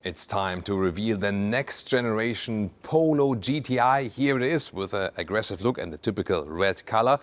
It's time to reveal the next generation Polo GTI. Here it is with an aggressive look and the typical red color,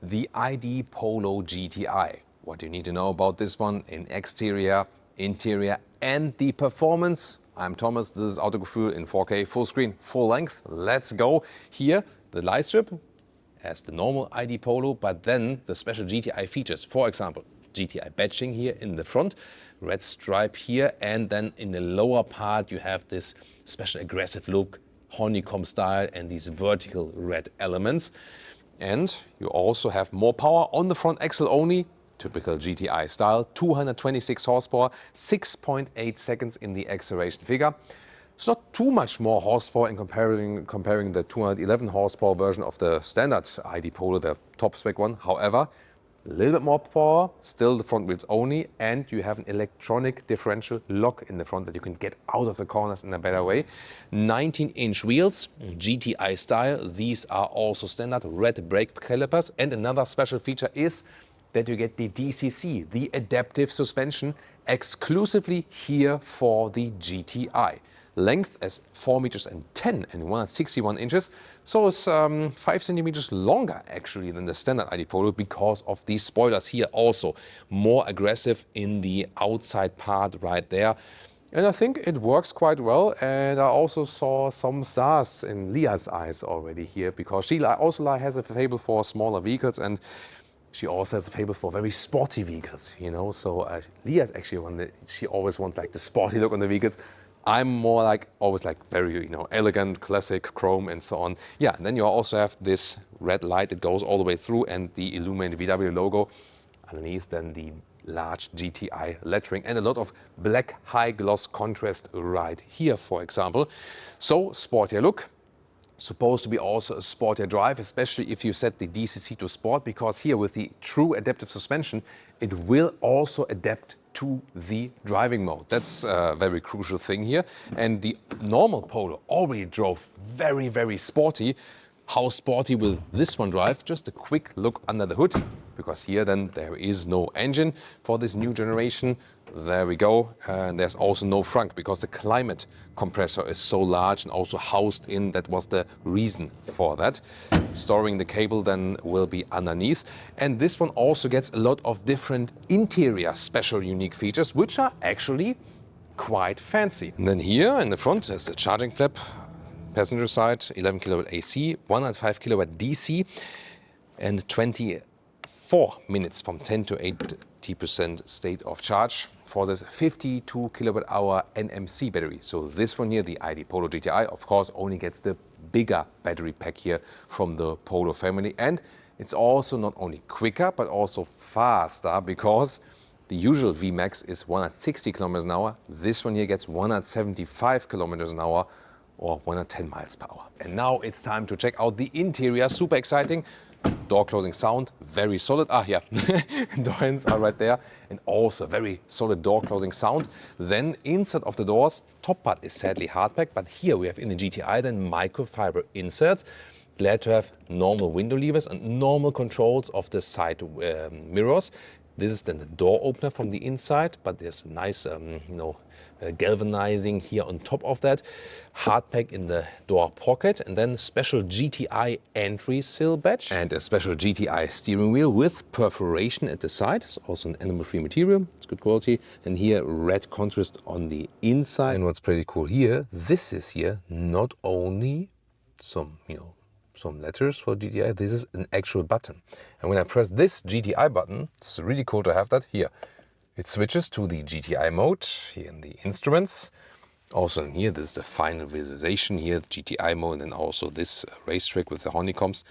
the ID.Polo GTI. What do you need to know about this one in exterior, interior and the performance? I'm Thomas, this is Autogefühl in 4K, full screen, full length. Let's go. Here the light strip as the normal ID.Polo, but then the special GTI features. For example, GTI badging here in the front, red stripe here, and then in the lower part you have this special aggressive look, honeycomb style and these vertical red elements. And you also have more power on the front axle only, typical GTI style, 226 horsepower, 6.8 seconds in the acceleration figure. It's not too much more horsepower in comparing the 211 horsepower version of the standard ID.Polo, the top spec one. However, a little bit more power, still the front wheels only, and you have an electronic differential lock in the front that you can get out of the corners in a better way. 19-inch wheels, GTI style. These are also standard red brake calipers. And another special feature is that you get the DCC, the adaptive suspension, exclusively here for the GTI. Length as 4 meters and 10 and 161 inches. So it's 5 centimeters longer actually than the standard ID.Polo because of these spoilers here, also more aggressive in the outside part right there. And I think it works quite well. And I also saw some stars in Leah's eyes already here, because she also has a fable for smaller vehicles, and she also has a fable for very sporty vehicles, you know. So Leah's actually one that she always wants like the sporty look on the vehicles. I'm more like, always like very, you know, elegant, classic, chrome and so on. Yeah, and then you also have this red light that goes all the way through and the illuminated VW logo. Underneath then the large GTI lettering and a lot of black high gloss contrast right here, for example. So sportier look. Supposed to be also a sportier drive, especially if you set the DCC to sport, because here with the true adaptive suspension, it will also adapt to the driving mode. That's a very crucial thing here. And the normal Polo already drove very, very sporty. How sporty will this one drive? Just a quick look under the hood, because here then there is no engine for this new generation. There we go. And there's also no frunk because the climate compressor is so large and also housed in. That was the reason for that. Storing the cable then will be underneath. And this one also gets a lot of different interior special unique features, which are actually quite fancy. And then here in the front there's the charging flap. Passenger side, 11 kilowatt AC, 105 kilowatt DC, and 24 minutes from 10 to 80% state of charge for this 52 kilowatt hour NMC battery. So this one here, the ID.Polo GTI, of course, only gets the bigger battery pack here from the Polo family. And it's also not only quicker, but also faster, because the usual VMAX is 160 kilometers an hour. This one here gets 175 kilometers an hour, or 110 miles per hour. And now it's time to check out the interior. Super exciting. Door closing sound, very solid. Ah, yeah, door hands are right there. And also very solid door closing sound. Then inside of the doors, top part is sadly hard pack, but here we have in the GTI then microfiber inserts. Glad to have normal window levers and normal controls of the side mirrors. This is then the door opener from the inside, but there's nice, galvanizing here on top of that. Hard pack in the door pocket, and then special GTI entry sill badge and a special GTI steering wheel with perforation at the side. It's also an animal-free material. It's good quality. And here red contrast on the inside. And what's pretty cool here, this is here not only some letters for GTI, this is an actual button. And when I press this GTI button, it's really cool to have that here. It switches to the GTI mode here in the instruments. Also in here, this is the final visualization here, GTI mode, and then also this racetrack with the honeycombs.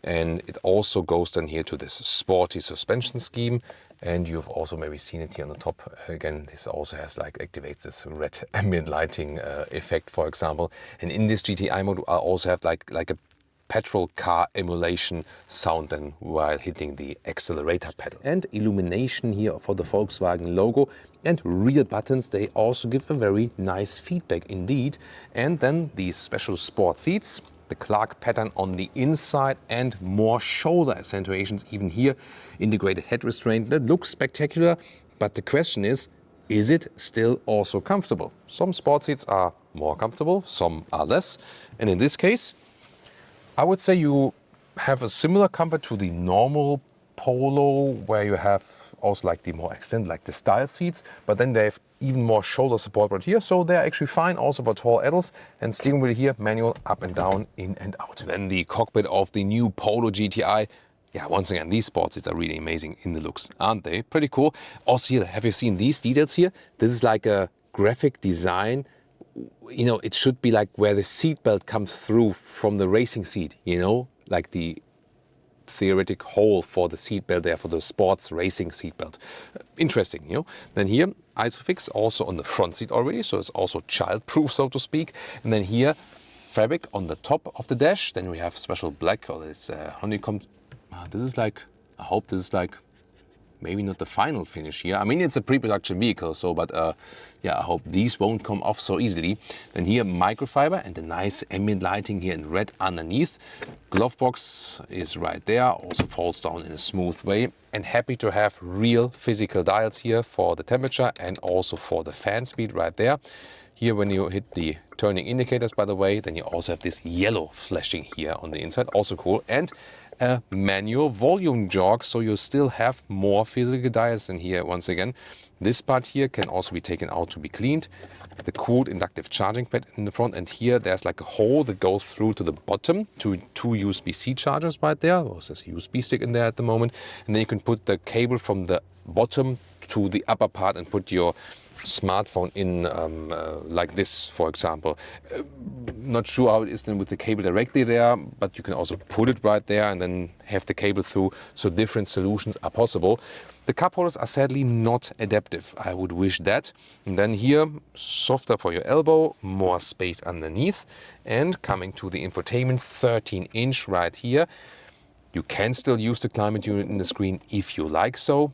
And it also goes then here to this sporty suspension scheme. And you've also maybe seen it here on the top. Again, this also has activates this red ambient lighting effect, for example. And in this GTI mode, I also have like a petrol car emulation sound then while hitting the accelerator pedal. And illumination here for the Volkswagen logo and real buttons. They also give a very nice feedback indeed. And then these special sport seats, the Clark pattern on the inside and more shoulder accentuations even here. Integrated head restraint, that looks spectacular. But the question is is it still also comfortable? Some sport seats are more comfortable, some are less. And in this case, I would say you have a similar comfort to the normal Polo, where you have also like the more extended, like the style seats, but then they have even more shoulder support right here. So they're actually fine also for tall adults. And steering wheel here, manual, up and down, in and out. Then the cockpit of the new Polo GTI. Yeah, once again, these sports seats are really amazing in the looks, aren't they? Pretty cool. Also here, have you seen these details here? This is like a graphic design. You know, it should be like where the seatbelt comes through from the racing seat, you know, like the theoretic hole for the seatbelt there, for the sports racing seatbelt. Interesting, you know. Then here, ISOFIX also on the front seat already, so it's also child-proof, so to speak. And then here, fabric on the top of the dash. Then we have special black, or this honeycomb. This is like, I hope this is like, maybe not the final finish here. I mean, it's a pre-production vehicle, so, but yeah, I hope these won't come off so easily. Then here, microfiber and the nice ambient lighting here in red underneath. Glove box is right there, also folds down in a smooth way. And happy to have real physical dials here for the temperature and also for the fan speed right there. Here, when you hit the turning indicators, by the way, then you also have this yellow flashing here on the inside, also cool. And a manual volume jog, so you still have more physical dials in here. Once again, this part here can also be taken out to be cleaned. The cooled inductive charging pad in the front, and here there's like a hole that goes through to the bottom to two USB-C chargers right there. Well, there's a USB stick in there at the moment, and then you can put the cable from the bottom to the upper part and put your smartphone in like this, for example. Not sure how it is then with the cable directly there, but you can also put it right there and then have the cable through, so different solutions are possible. The cup holders are sadly not adaptive. I would wish that. And then here, softer for your elbow, more space underneath. And coming to the infotainment, 13-inch right here. You can still use the climate unit in the screen if you like so.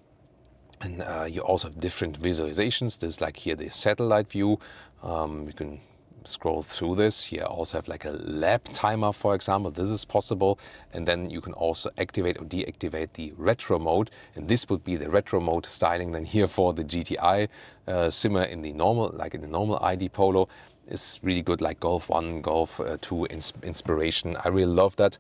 And you also have different visualizations. There's like here the satellite view. You can scroll through this. Here also have like a lap timer, for example. This is possible. And then you can also activate or deactivate the retro mode. And this would be the retro mode styling then here for the GTI. Similar in the normal, like in the normal ID.Polo. Is really good, like Golf 1, Golf 2 inspiration. I really love that.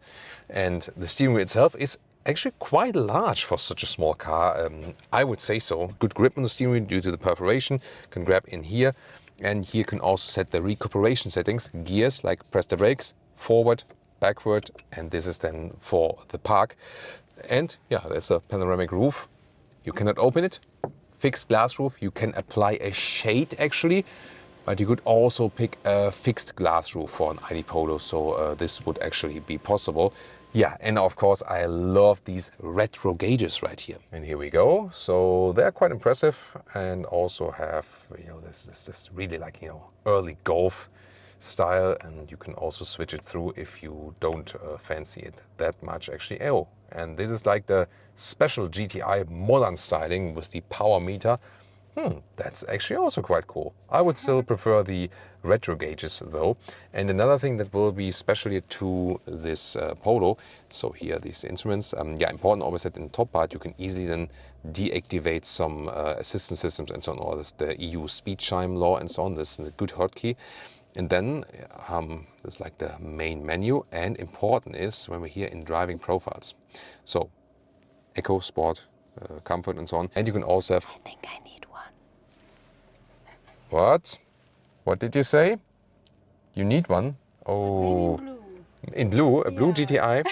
And the steering wheel itself is actually quite large for such a small car. I would say so. Good grip on the steering wheel due to the perforation. Can grab in here. And here you can also set the recuperation settings. Gears, like press the brakes, forward, backward. And this is then for the park. And yeah, there's a panoramic roof. You cannot open it. Fixed glass roof. You can apply a shade actually. But you could also pick a fixed glass roof for an ID.Polo. So this would actually be possible. Yeah, and of course I love these retro gauges right here. And here we go. So they're quite impressive, and also have, you know, this really like, you know, early Golf style, and you can also switch it through if you don't fancy it that much actually. Oh, and this is like the special GTI modern styling with the power meter. That's actually also quite cool. I would still prefer the retro gauges though. And another thing that will be specially to this Polo, so here these instruments, yeah, important always that in the top part you can easily then deactivate some assistance systems and so on, or this, the EU speed chime law and so on. This is a good hotkey. And then there's like the main menu, and important is when we're here in driving profiles. So Eco, Sport, Comfort and so on. And you can also have... I think I need one. What? What did you say? You need one? Oh, Maybe in blue, a blue Yeah. GTI.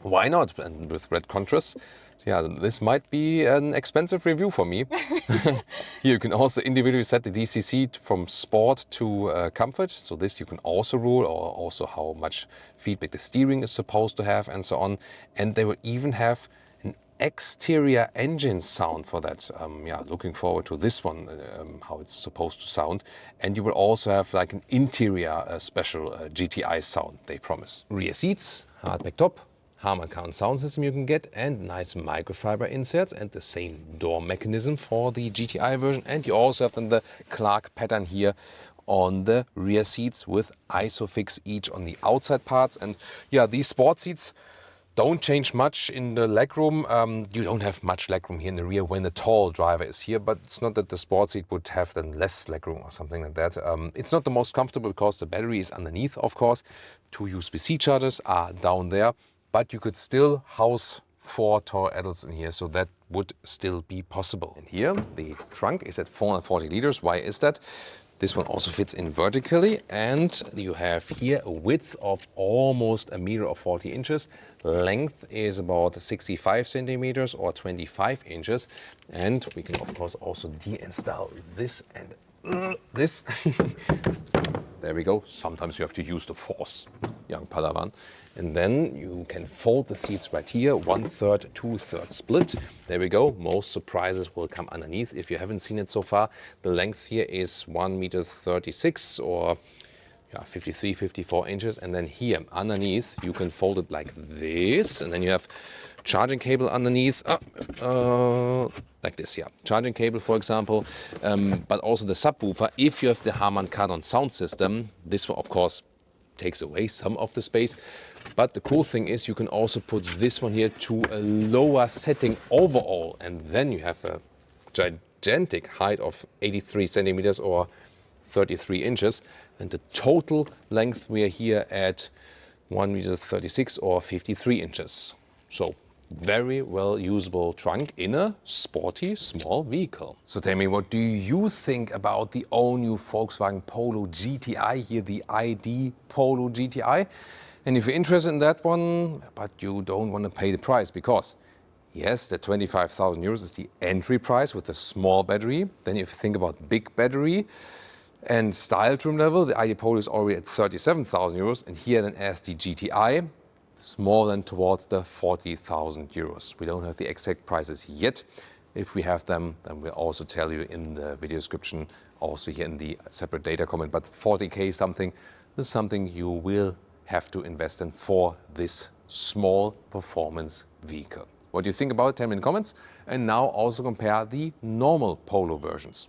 Why not? And with red contrast. So yeah, this might be an expensive review for me. Here you can also individually set the DCC from Sport to Comfort. So this you can also rule, or also how much feedback the steering is supposed to have and so on. And they will even have an exterior engine sound for that. Yeah, looking forward to this one, how it's supposed to sound. And you will also have like an interior special GTI sound, they promise. Rear seats, hardback top, Harman Kardon sound system you can get, and nice microfiber inserts, and the same door mechanism for the GTI version. And you also have then the Clark pattern here on the rear seats with ISOFIX each on the outside parts. And yeah, these sport seats don't change much in the legroom. You don't have much legroom here in the rear when the tall driver is here, but it's not that the sport seat would have then less legroom or something like that. It's not the most comfortable because the battery is underneath, of course. 2 USB-C chargers are down there, but you could still house 4 tall adults in here, so that would still be possible. And here, the trunk is at 440 liters. Why is that? This one also fits in vertically, and you have here a width of almost 1 meter or 40 inches. Length is about 65 centimeters or 25 inches. And we can, of course, also deinstall this and this. There we go. Sometimes you have to use the force, young Padawan. And then you can fold the seats right here, 1/3, 2/3 split. There we go. Most surprises will come underneath. If you haven't seen it so far, the length here is 1 meter 36 or 53, 54 inches. And then here underneath, you can fold it like this. And then you have charging cable underneath, like this, yeah. Charging cable, for example, but also the subwoofer. If you have the Harman Kardon sound system, this one, of course, takes away some of the space. But the cool thing is you can also put this one here to a lower setting overall, and then you have a gigantic height of 83 centimeters or 33 inches. And the total length, we are here at 1 meter 36 or 53 inches. So very well usable trunk in a sporty small vehicle. So tell me, what do you think about the all-new Volkswagen Polo GTI here, the ID.Polo GTI? And if you're interested in that one, but you don't want to pay the price, because yes, the 25,000 euros is the entry price with the small battery. Then if you think about big battery and style trim level, the ID.Polo is already at 37,000 euros. And here then as the GTI, it's more than towards the 40,000 euros. We don't have the exact prices yet. If we have them, then we'll also tell you in the video description, also here in the separate data comment. But 40K something is something you will have to invest in for this small performance vehicle. What do you think about it? Tell me in the comments. And now also compare the normal Polo versions.